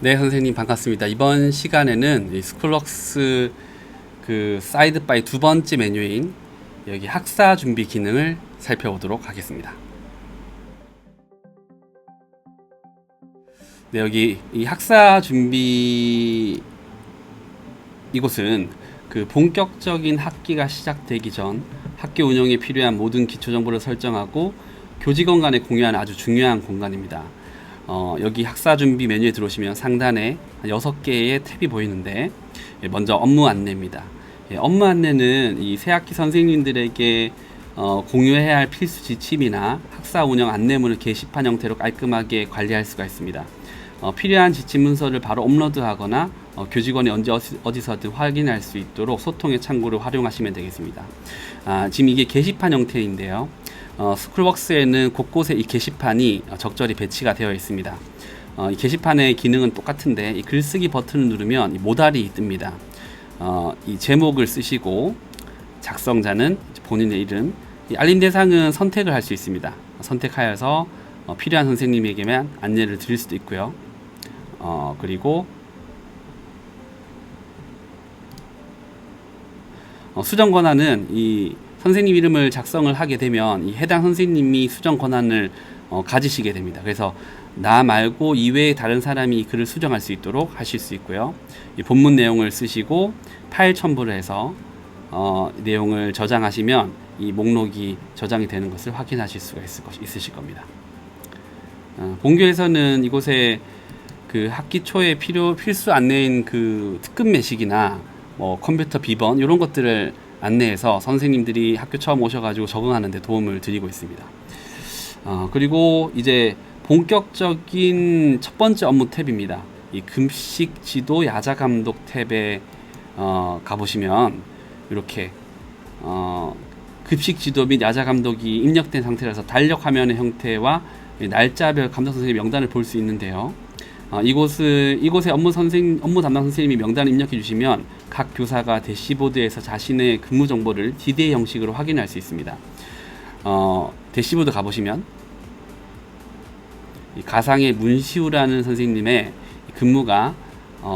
네, 선생님 반갑습니다. 이번 시간에는 이 스쿨웍스 그 사이드바이 두 번째 메뉴인 여기 학사 준비 기능을 살펴보도록 하겠습니다. 네, 여기 이 학사 준비 이곳은 그 본격적인 학기가 시작되기 전 학교 운영에 필요한 모든 기초 정보를 설정하고 교직원 간에 공유하는 아주 중요한 공간입니다. 여기 학사 준비 메뉴에 들어오시면 상단에 6개의 탭이 보이는데, 먼저 업무 안내입니다. 업무 안내는 이 새학기 선생님들에게 공유해야 할 필수 지침이나 학사 운영 안내문을 게시판 형태로 깔끔하게 관리할 수가 있습니다. 필요한 지침 문서를 바로 업로드하거나 교직원이 언제 어디서든 확인할 수 있도록 소통의 창구를 활용하시면 되겠습니다. 지금 이게 게시판 형태인데요. 스쿨웍스에는 곳곳에 이 게시판이 적절히 배치가 되어 있습니다. 이 게시판의 기능은 똑같은데 이 글쓰기 버튼을 누르면 이 모달이 뜹니다. 이 제목을 쓰시고 작성자는 본인의 이름, 이 알림 대상은 선택을 할 수 있습니다. 선택하여서 필요한 선생님에게만 안내를 드릴 수도 있고요. 그리고 수정 권한은 이 선생님 이름을 작성을 하게 되면 이 해당 선생님이 수정 권한을 가지시게 됩니다. 그래서 나 말고 이외에 다른 사람이 이 글을 수정할 수 있도록 하실 수 있고요. 이 본문 내용을 쓰시고 파일 첨부를 해서 내용을 저장하시면 이 목록이 저장이 되는 것을 확인하실 수가 있으실 겁니다. 본교에서는 이곳에 그 학기 초에 필수 안내인 그 특급 매식이나 컴퓨터 비번 이런 것들을 안내해서 선생님들이 학교 처음 오셔가지고 적응하는 데 도움을 드리고 있습니다. 그리고 이제 본격적인 첫 번째 업무 탭입니다. 이 급식 지도 야자 감독 탭에 가보시면 이렇게 급식 지도 및 야자 감독이 입력된 상태라서 달력 화면의 형태와 날짜별 감독 선생님 명단을 볼 수 있는데요. 이곳에 업무 담당 선생님이 명단을 입력해 주시면 각 교사가 대시보드에서 자신의 근무 정보를 디데이 형식으로 확인할 수 있습니다. 대시보드 가보시면 이 가상의 문시우라는 선생님의 근무가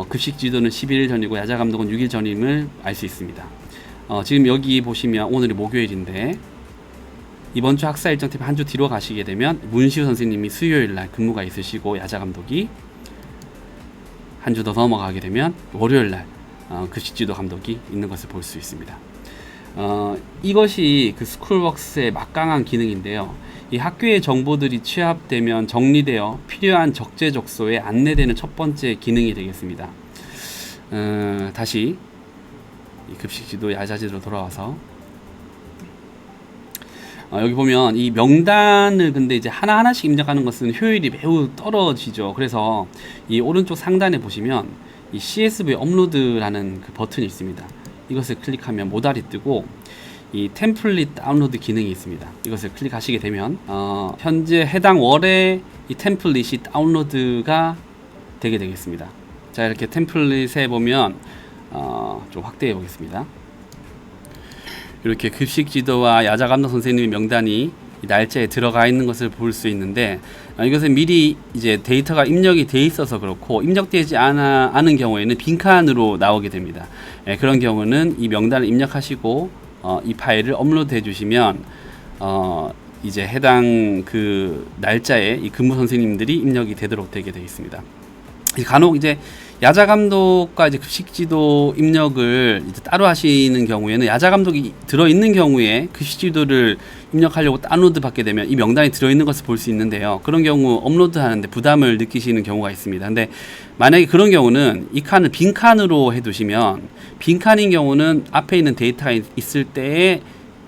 급식 지도는 11일 전이고 야자 감독은 6일 전임을 알 수 있습니다. 지금 여기 보시면 오늘이 목요일인데 이번 주 학사 일정 탭 한 주 뒤로 가시게 되면 문시우 선생님이 수요일 날 근무가 있으시고 야자 감독이 한 주 더 넘어가게 되면 월요일 날 급식지도 감독이 있는 것을 볼 수 있습니다. 이것이 그 스쿨웍스의 막강한 기능인데요. 이 학교의 정보들이 취합되면 정리되어 필요한 적재적소에 안내되는 첫 번째 기능이 되겠습니다. 다시 이 급식지도 야자지로 돌아와서 여기 보면 이 명단을 근데 이제 하나하나씩 입력하는 것은 효율이 매우 떨어지죠. 그래서 이 오른쪽 상단에 보시면 이 CSV 업로드라는 그 버튼이 있습니다. 이것을 클릭하면 모달이 뜨고 이 템플릿 다운로드 기능이 있습니다. 이것을 클릭하시게 되면 현재 해당 월에 이 템플릿이 다운로드가 되게 되겠습니다. 자, 이렇게 템플릿에 보면 좀 확대해 보겠습니다. 이렇게 급식 지도와 야자 감독 선생님의 명단이 날짜에 들어가 있는 것을 볼 수 있는데 이것은 미리 이제 데이터가 입력이 돼 있어서 그렇고 입력되지 않은 경우에는 빈칸으로 나오게 됩니다. 그런 경우는 이 명단을 입력하시고 이 파일을 업로드 해주시면 이제 해당 그 날짜에 이 근무 선생님들이 입력이 되도록 되게 되어 있습니다. 간혹 이제 야자 감독과 이제 급식 지도 입력을 이제 따로 하시는 경우에는 야자 감독이 들어있는 경우에 급식 지도를 입력하려고 다운로드 받게 되면 이 명단이 들어있는 것을 볼 수 있는데요. 그런 경우 업로드 하는데 부담을 느끼시는 경우가 있습니다. 근데 만약에 그런 경우는 이 칸을 빈칸으로 해두시면 빈칸인 경우는 앞에 있는 데이터가 있을 때에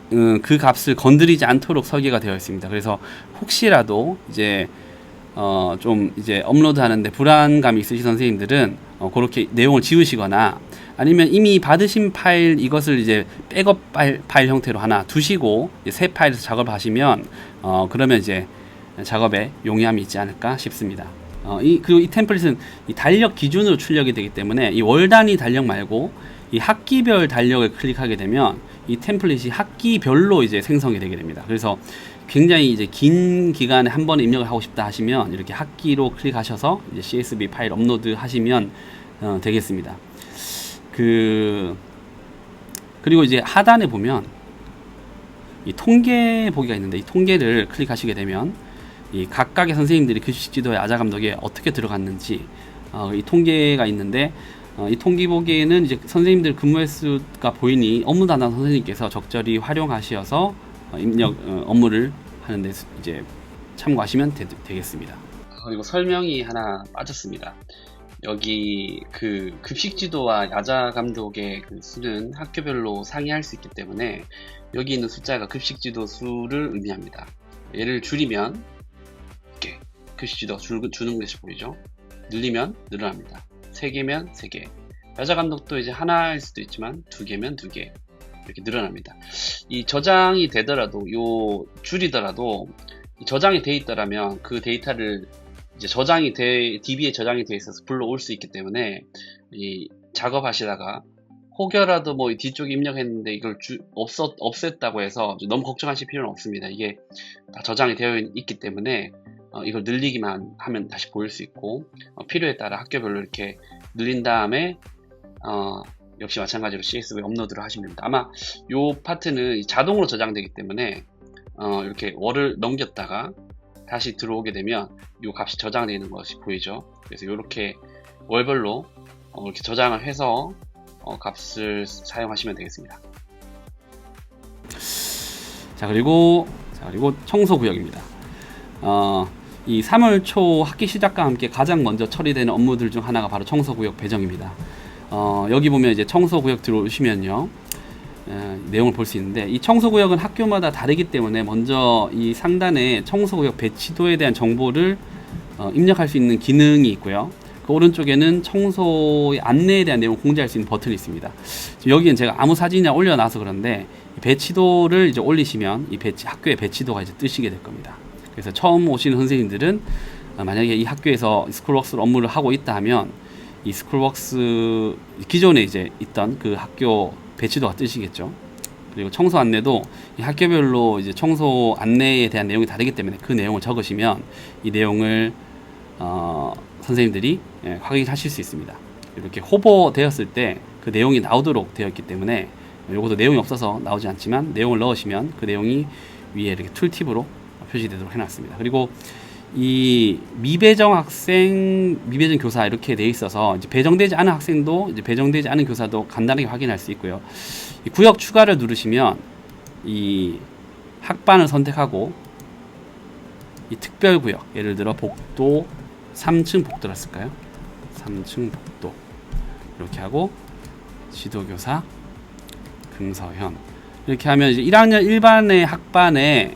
그 값을 건드리지 않도록 설계가 되어 있습니다. 그래서 혹시라도 이제 좀 이제 업로드 하는데 불안감이 있으신 선생님들은 그렇게 내용을 지우시거나 아니면 이미 받으신 파일 이것을 이제 백업 파일 형태로 하나 두시고 새 파일에서 작업하시면 그러면 이제 작업에 용이함이 있지 않을까 싶습니다. 그리고 이 템플릿은 이 달력 기준으로 출력이 되기 때문에 이 월 단위 달력 말고 이 학기별 달력을 클릭하게 되면 이 템플릿이 학기별로 이제 생성이 되게 됩니다. 그래서 굉장히 이제 긴 기간에 한 번에 입력을 하고 싶다 하시면 이렇게 학기로 클릭하셔서 이제 CSV 파일 업로드 하시면 되겠습니다. 그리고 이제 하단에 보면 이 통계 보기가 있는데, 이 통계를 클릭하시게 되면 이 각각의 선생님들이 급식 지도의 아자 감독에 어떻게 들어갔는지 이 통계가 있는데, 이 통계 보기에는 이제 선생님들 근무 횟수가 보이니 업무 담당 선생님께서 적절히 활용하셔서 입력 업무를 하는데 이제 참고하시면 되겠습니다. 그리고 설명이 하나 빠졌습니다. 여기 그 급식 지도와 야자 감독의 그 수는 학교별로 상이할 수 있기 때문에 여기 있는 숫자가 급식 지도 수를 의미합니다. 얘를 줄이면 이렇게 급식 지도가 주는 것이 보이죠. 늘리면 늘어납니다. 3개면 3개. 야자 감독도 이제 하나일 수도 있지만 2개면 2개. 이렇게 늘어납니다. 이 저장이 되더라도, 줄이더라도 저장이 돼 있더라면 그 데이터를 이제 DB에 저장이 돼 있어서 불러올 수 있기 때문에 이 작업하시다가 혹여라도 뭐 뒤쪽에 입력했는데 이걸 없앴다고 해서 너무 걱정하실 필요는 없습니다. 이게 다 저장이 되어 있기 때문에 이걸 늘리기만 하면 다시 보일 수 있고, 필요에 따라 학교별로 이렇게 늘린 다음에 역시 마찬가지로 CSV 업로드를 하시면 됩니다. 아마 요 파트는 자동으로 저장되기 때문에 이렇게 월을 넘겼다가 다시 들어오게 되면 이 값이 저장되어 있는 것이 보이죠. 그래서 이렇게 월별로 이렇게 저장을 해서 값을 사용하시면 되겠습니다. 자, 그리고 청소 구역입니다. 이 3월 초 학기 시작과 함께 가장 먼저 처리되는 업무들 중 하나가 바로 청소 구역 배정입니다. 여기 보면 이제 청소 구역 들어오시면요, 내용을 볼 수 있는데, 이 청소구역은 학교마다 다르기 때문에 먼저 이 상단에 청소구역 배치도에 대한 정보를 입력할 수 있는 기능이 있고요. 그 오른쪽에는 청소의 안내에 대한 내용을 공지할 수 있는 버튼이 있습니다. 여기는 제가 아무 사진이나 올려놔서 그런데 배치도를 이제 올리시면 이 학교의 배치도가 이제 뜨시게 될 겁니다. 그래서 처음 오시는 선생님들은 만약에 이 학교에서 스쿨웍스 업무를 하고 있다 하면 이 스쿨웍스 기존에 이제 있던 그 학교 배치도가 뜨시겠죠. 그리고 청소 안내도 이 학교별로 이제 청소 안내에 대한 내용이 다르기 때문에 그 내용을 적으시면 이 내용을 선생님들이 확인하실 수 있습니다. 이렇게 호보되었을 때 그 내용이 나오도록 되어 있기 때문에, 요것도 내용이 없어서 나오지 않지만 내용을 넣으시면 그 내용이 위에 이렇게 툴팁으로 표시되도록 해놨습니다. 그리고 이 미배정 학생, 미배정 교사 이렇게 돼 있어서 이제 배정되지 않은 학생도 이제 배정되지 않은 교사도 간단하게 확인할 수 있고요. 이 구역 추가를 누르시면 이 학반을 선택하고 이 특별 구역, 예를 들어 복도 3층 복도라 쓸까요? 3층 복도 이렇게 하고 지도교사 금서현 이렇게 하면 이제 1학년 1반의 학반에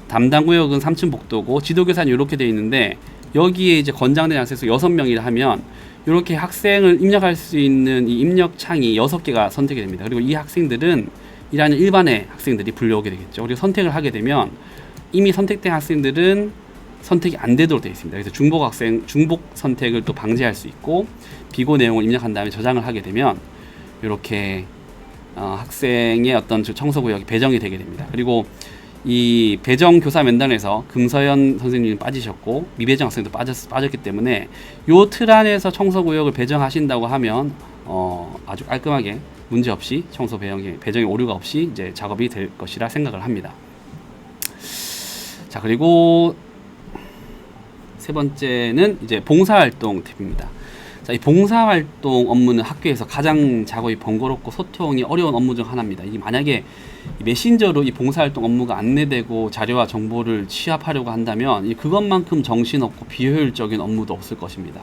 담당 구역은 3층 복도고 지도교사는 이렇게 되어 있는데, 여기에 이제 권장된 학생 수 6명이라 하면 이렇게 학생을 입력할 수 있는 이 입력 창이 6개가 선택이 됩니다. 그리고 이 학생들은 1학년 1반의 학생들이 불려오게 되겠죠. 그리고 선택을 하게 되면 이미 선택된 학생들은 선택이 안 되도록 되어 있습니다. 그래서 중복 선택을 또 방지할 수 있고, 비고 내용을 입력한 다음에 저장을 하게 되면 이렇게 학생의 어떤 청소구역이 배정이 되게 됩니다. 그리고 이 배정 교사 면담에서 금서현 선생님이 빠지셨고 미배정 학생도 빠졌기 때문에 요 틀 안에서 청소구역을 배정하신다고 하면 아주 깔끔하게 문제없이 청소 배정에 오류가 없이 이제 작업이 될 것이라 생각을 합니다. 자, 그리고 세 번째는 이제 봉사활동 팁입니다. 자, 이 봉사활동 업무는 학교에서 가장 작업이 번거롭고 소통이 어려운 업무 중 하나입니다. 이 만약에 메신저로 이 봉사활동 업무가 안내되고 자료와 정보를 취합하려고 한다면 그것만큼 정신없고 비효율적인 업무도 없을 것입니다.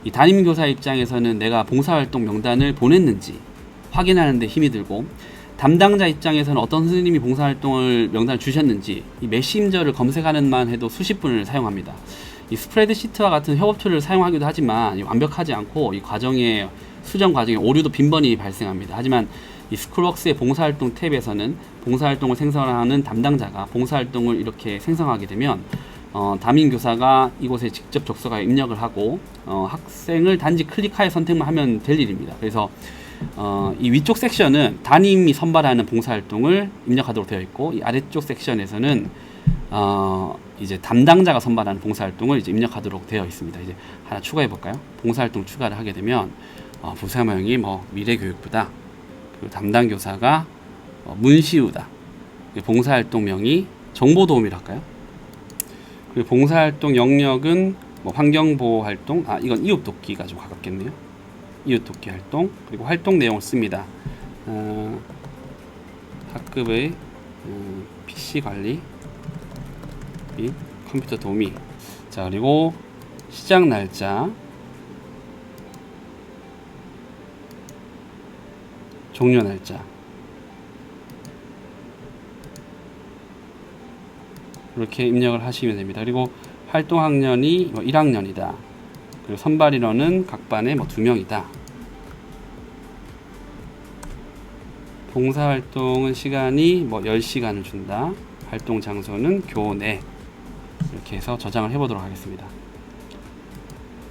이 담임교사 입장에서는 내가 봉사활동 명단을 보냈는지 확인하는 데 힘이 들고, 담당자 입장에서는 어떤 선생님이 봉사활동을 명단을 주셨는지 이 메신저를 검색하는 만 해도 수십 분을 사용합니다. 이 스프레드시트와 같은 협업 툴을 사용하기도 하지만 완벽하지 않고 이 수정 과정에 오류도 빈번히 발생합니다. 하지만 이 스쿨웍스의 봉사활동 탭에서는 봉사활동을 생성하는 담당자가 봉사활동을 이렇게 생성하게 되면 담임교사가 이곳에 직접 접속하여 입력을 하고 학생을 단지 클릭하여 선택만 하면 될 일입니다. 그래서 이 위쪽 섹션은 담임이 선발하는 봉사활동을 입력하도록 되어 있고, 이 아래쪽 섹션에서는 이제 담당자가 선발하는 봉사활동을 이제 입력하도록 되어 있습니다. 이제 하나 추가해 볼까요? 봉사활동 추가를 하게 되면 부사명이 뭐 미래교육부다. 그리고 담당 교사가 문시우다. 봉사활동명이 정보도우미라 할까요? 그리고 봉사활동 영역은 뭐 환경보호활동, 이건 이웃돕기가 좀 가깝겠네요. 이웃돕기 활동, 그리고 활동 내용을 씁니다. 학급의 PC 관리 및 컴퓨터 도우미. 자, 그리고 시작 날짜, 종료 날짜. 이렇게 입력을 하시면 됩니다. 그리고 활동 학년이 뭐 1학년이다. 그리고 선발 인원은 각 반에 뭐 2명이다. 봉사활동은 시간이 뭐 10시간을 준다. 활동 장소는 교내. 이렇게 해서 저장을 해보도록 하겠습니다.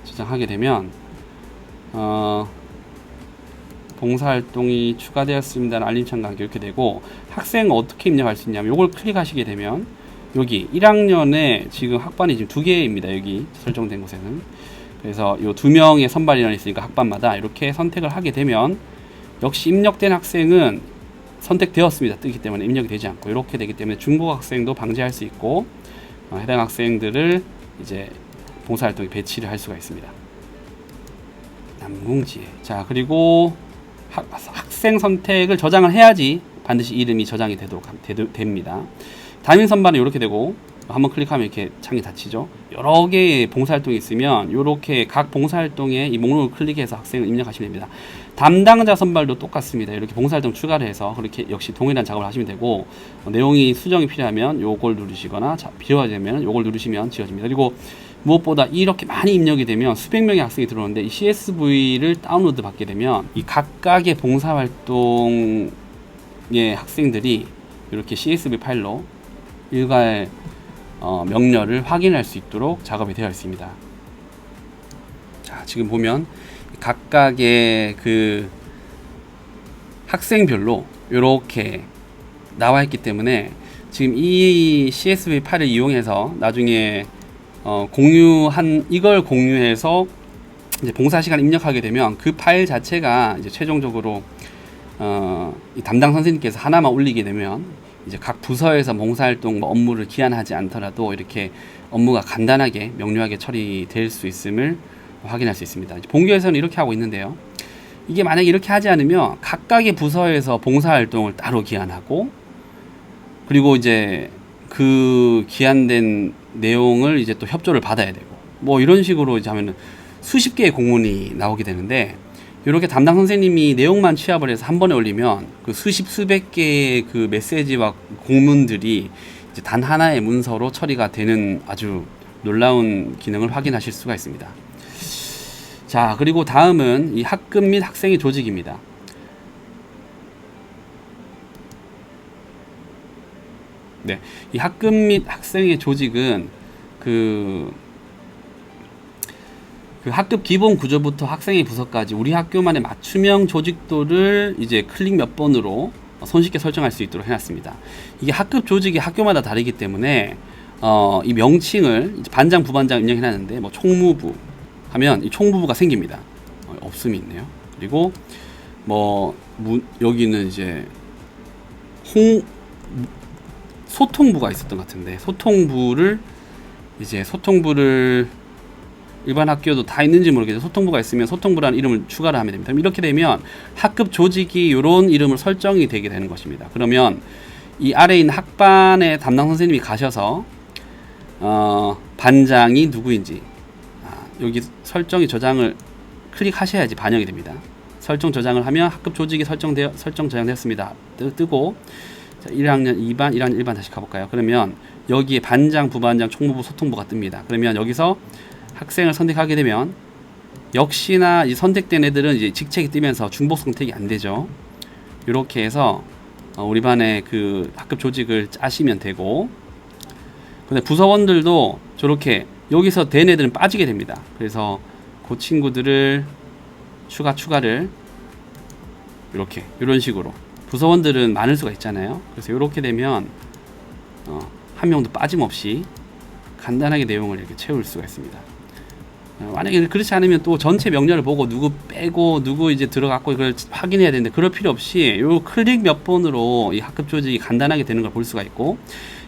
저장하게 되면 봉사활동이 추가되었습니다는 알림창 관계 이렇게 되고, 학생은 어떻게 입력할 수 있냐면 요걸 클릭하시게 되면 여기 1학년에 지금 학반이 지금 2개입니다. 여기 설정된 곳에는. 그래서 요 2명의 선발 인원이 있으니까 학반마다 이렇게 선택을 하게 되면 역시 입력된 학생은 선택되었습니다. 뜨기 때문에 입력이 되지 않고 이렇게 되기 때문에 중복 학생도 방지할 수 있고 해당 학생들을 이제 봉사활동에 배치를 할 수가 있습니다. 남궁지혜. 자, 그리고 학생 선택을 저장을 해야지 반드시 이름이 저장이 됩니다. 담임 선발은 이렇게 되고, 한번 클릭하면 이렇게 창이 닫히죠. 여러 개의 봉사활동이 있으면 이렇게 각 봉사활동에 이 목록을 클릭해서 학생을 입력하시면 됩니다. 담당자 선발도 똑같습니다. 이렇게 봉사활동 추가를 해서 그렇게 역시 동일한 작업을 하시면 되고, 내용이 수정이 필요하면 요걸 누르시거나 필요하다면 요걸 누르시면 지워집니다. 그리고 무엇보다 이렇게 많이 입력이 되면 수백 명의 학생이 들어오는데 이 CSV를 다운로드 받게 되면 이 각각의 봉사활동의 학생들이 이렇게 CSV 파일로 일괄 명렬을 확인할 수 있도록 작업이 되어 있습니다. 자, 지금 보면 각각의 그 학생별로 이렇게 나와 있기 때문에 지금 이 CSV 파일을 이용해서 나중에 이걸 공유해서 이제 봉사 시간 입력하게 되면 그 파일 자체가 이제 최종적으로 이 담당 선생님께서 하나만 올리게 되면 이제 각 부서에서 봉사활동 업무를 기한하지 않더라도 이렇게 업무가 간단하게 명료하게 처리될 수 있음을 확인할 수 있습니다. 본교에서는 이렇게 하고 있는데요. 이게 만약에 이렇게 하지 않으면 각각의 부서에서 봉사활동을 따로 기한하고, 그리고 이제 그 기한된 내용을 이제 또 협조를 받아야 되고, 뭐 이런 식으로 이제 하면은 수십 개의 공문이 나오게 되는데, 이렇게 담당 선생님이 내용만 취합을 해서 한 번에 올리면 그 수백 개의 그 메시지와 공문들이 이제 단 하나의 문서로 처리가 되는 아주 놀라운 기능을 확인하실 수가 있습니다. 자, 그리고 다음은 이 학급 및 학생의 조직입니다. 네, 이 학급 및 학생의 조직은 그 학급 기본 구조부터 학생의 부서까지 우리 학교만의 맞춤형 조직도를 이제 클릭 몇 번으로 손쉽게 설정할 수 있도록 해놨습니다. 이게 학급 조직이 학교마다 다르기 때문에 이 명칭을 이제 반장, 부반장 입력해놨는데 뭐 총무부 하면 이 총무부가 생깁니다. 없음이 있네요. 그리고 뭐 여기는 이제 소통부가 있었던 것 같은데 소통부를 일반 학교도 다 있는지 모르겠는데 소통부가 있으면 소통부라는 이름을 추가를 하면 됩니다. 이렇게 되면 학급 조직이 이런 이름을 설정이 되게 되는 것입니다. 그러면 이 아래에 있는 학반의 담당 선생님이 가셔서 반장이 누구인지 여기 설정이 저장을 클릭하셔야지 반영이 됩니다. 설정 저장을 하면 학급 조직이 설정 저장되었습니다. 뜨고 자, 1학년 2반, 1학년 1반 다시 가볼까요? 그러면 여기에 반장, 부반장, 총무부, 소통부가 뜹니다. 그러면 여기서 학생을 선택하게 되면 역시나 이 선택된 애들은 이제 직책이 뜨면서 중복 선택이 안 되죠. 이렇게 해서 우리 반의 그 학급 조직을 짜시면 되고, 근데 부서원들도 저렇게 여기서 된 애들은 빠지게 됩니다. 그래서 그 친구들을 추가를 이런 식으로 부서원들은 많을 수가 있잖아요. 그래서 이렇게 되면 한 명도 빠짐없이 간단하게 내용을 이렇게 채울 수가 있습니다. 만약에 그렇지 않으면 또 전체 명령을 보고 누구 빼고 누구 이제 들어갔고 이걸 확인해야 되는데, 그럴 필요 없이 요 클릭 몇 번으로 이 학급 조직이 간단하게 되는 걸 볼 수가 있고,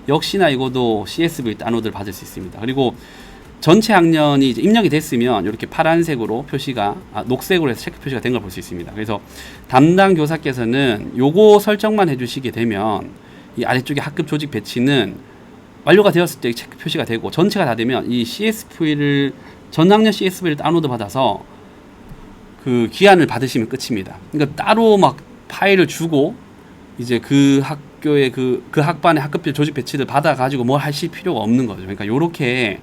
역시나 이것도 CSV 다운로드를 받을 수 있습니다. 그리고 전체 학년이 이제 입력이 됐으면 이렇게 파란색으로 표시가 녹색으로 해서 체크 표시가 된 걸 볼 수 있습니다. 그래서 담당 교사께서는 요거 설정만 해주시게 되면 이 아래쪽에 학급 조직 배치는 완료가 되었을 때 체크 표시가 되고, 전체가 다 되면 이 CSV를 전 학년 CSV를 다운로드 받아서 그 기한을 받으시면 끝입니다. 그러니까 따로 막 파일을 주고 이제 그 학교의 그 학반의 학급별 조직 배치를 받아 가지고 뭘 하실 필요가 없는 거죠. 그러니까 요렇게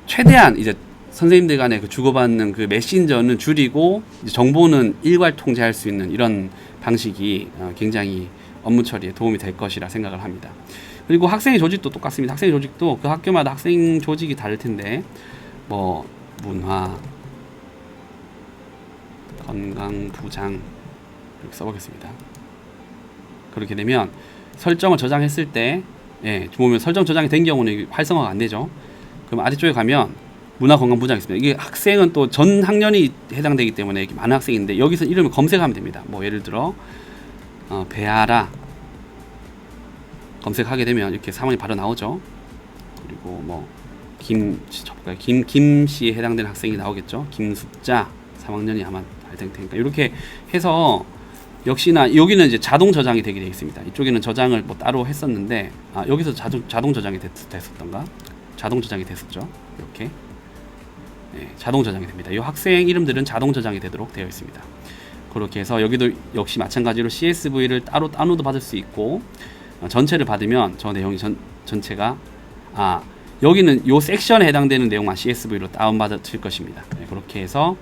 최대한 이제 선생님들 간에 그 주고받는 그 메신저는 줄이고 이제 정보는 일괄 통제할 수 있는 이런 방식이 굉장히 업무 처리에 도움이 될 것이라 생각을 합니다. 그리고 학생의 조직도 똑같습니다. 학생의 조직도 그 학교마다 학생 조직이 다를 텐데, 뭐 문화, 건강부장 이렇게 써보겠습니다. 그렇게 되면 설정을 저장했을 때, 보면 설정 저장이 된 경우는 활성화가 안 되죠. 그럼 아래쪽에 가면 문화건강부장이 있습니다. 이게 학생은 또 전 학년이 해당되기 때문에 이렇게 많은 학생인데, 여기서 이름을 검색하면 됩니다. 뭐 예를 들어 배아라 검색하게 되면 이렇게 사원이 바로 나오죠. 그리고 뭐 김씨에 해당되는 학생이 나오겠죠. 김숙자 3학년이 아마 할 테니까 이렇게 해서, 역시나 여기는 이제 자동 저장이 되게 되어 있습니다. 이쪽에는 저장을 뭐 따로 했었는데, 여기서 자동 저장이 됐었던가? 자동 저장이 됐었죠. 이렇게 자동 저장이 됩니다. 이 학생 이름들은 자동 저장이 되도록 되어 있습니다. 그렇게 해서 여기도 역시 마찬가지로 CSV를 따로 다운로드 받을 수 있고, 전체를 받으면 저 내용이 전체가 여기는 요 섹션에 해당되는 내용만 CSV로 다운받으실 것입니다. 그렇게 해서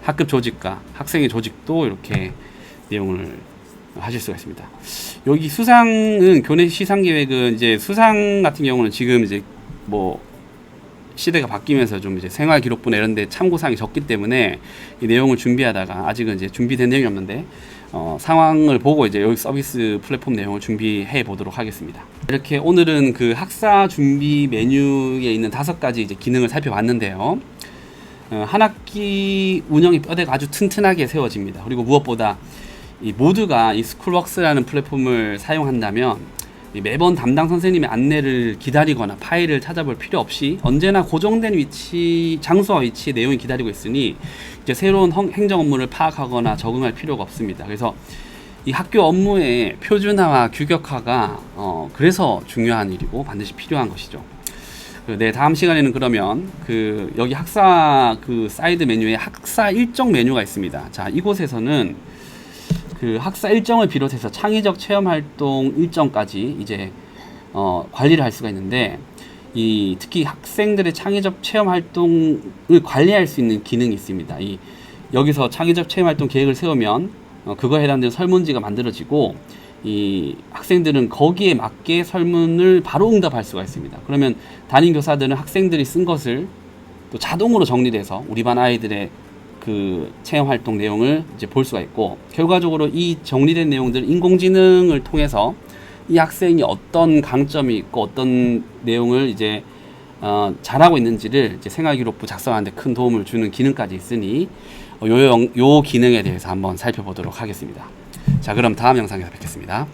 학급 조직과 학생의 조직도 이렇게 내용을 하실 수가 있습니다. 여기 수상은, 교내 시상 계획은 이제 수상 같은 경우는 지금 이제 뭐 시대가 바뀌면서 좀 이제 생활 기록부나 이런 데 참고사항이 적기 때문에 이 내용을 준비하다가 아직은 이제 준비된 내용이 없는데, 상황을 보고 이제 여기 서비스 플랫폼 내용을 준비해 보도록 하겠습니다. 이렇게 오늘은 그 학사 준비 메뉴에 있는 5가지 이제 기능을 살펴봤는데요. 한 학기 운영의 뼈대가 아주 튼튼하게 세워집니다. 그리고 무엇보다 이 모두가 이 스쿨웍스라는 플랫폼을 사용한다면 매번 담당 선생님의 안내를 기다리거나 파일을 찾아볼 필요 없이 언제나 고정된 위치, 장소와 위치의 내용이 기다리고 있으니 이제 새로운 행정 업무를 파악하거나 적응할 필요가 없습니다. 그래서 이 학교 업무의 표준화와 규격화가 그래서 중요한 일이고 반드시 필요한 것이죠. 다음 시간에는 그러면 여기 학사 사이드 메뉴에 학사 일정 메뉴가 있습니다. 자, 이곳에서는 학사 일정을 비롯해서 창의적 체험 활동 일정까지 이제 관리를 할 수가 있는데, 특히 학생들의 창의적 체험 활동을 관리할 수 있는 기능이 있습니다. 여기서 창의적 체험 활동 계획을 세우면 그거에 해당되는 설문지가 만들어지고, 이 학생들은 거기에 맞게 설문을 바로 응답할 수가 있습니다. 그러면 담임 교사들은 학생들이 쓴 것을 또 자동으로 정리돼서 우리 반 아이들의 그 체험 활동 내용을 이제 볼 수가 있고, 결과적으로 이 정리된 내용들 인공지능을 통해서 이 학생이 어떤 강점이 있고 어떤 내용을 이제 잘하고 있는지를 이제 생활기록부 작성하는 데 큰 도움을 주는 기능까지 있으니 요 기능에 대해서 한번 살펴보도록 하겠습니다. 자, 그럼 다음 영상에서 뵙겠습니다.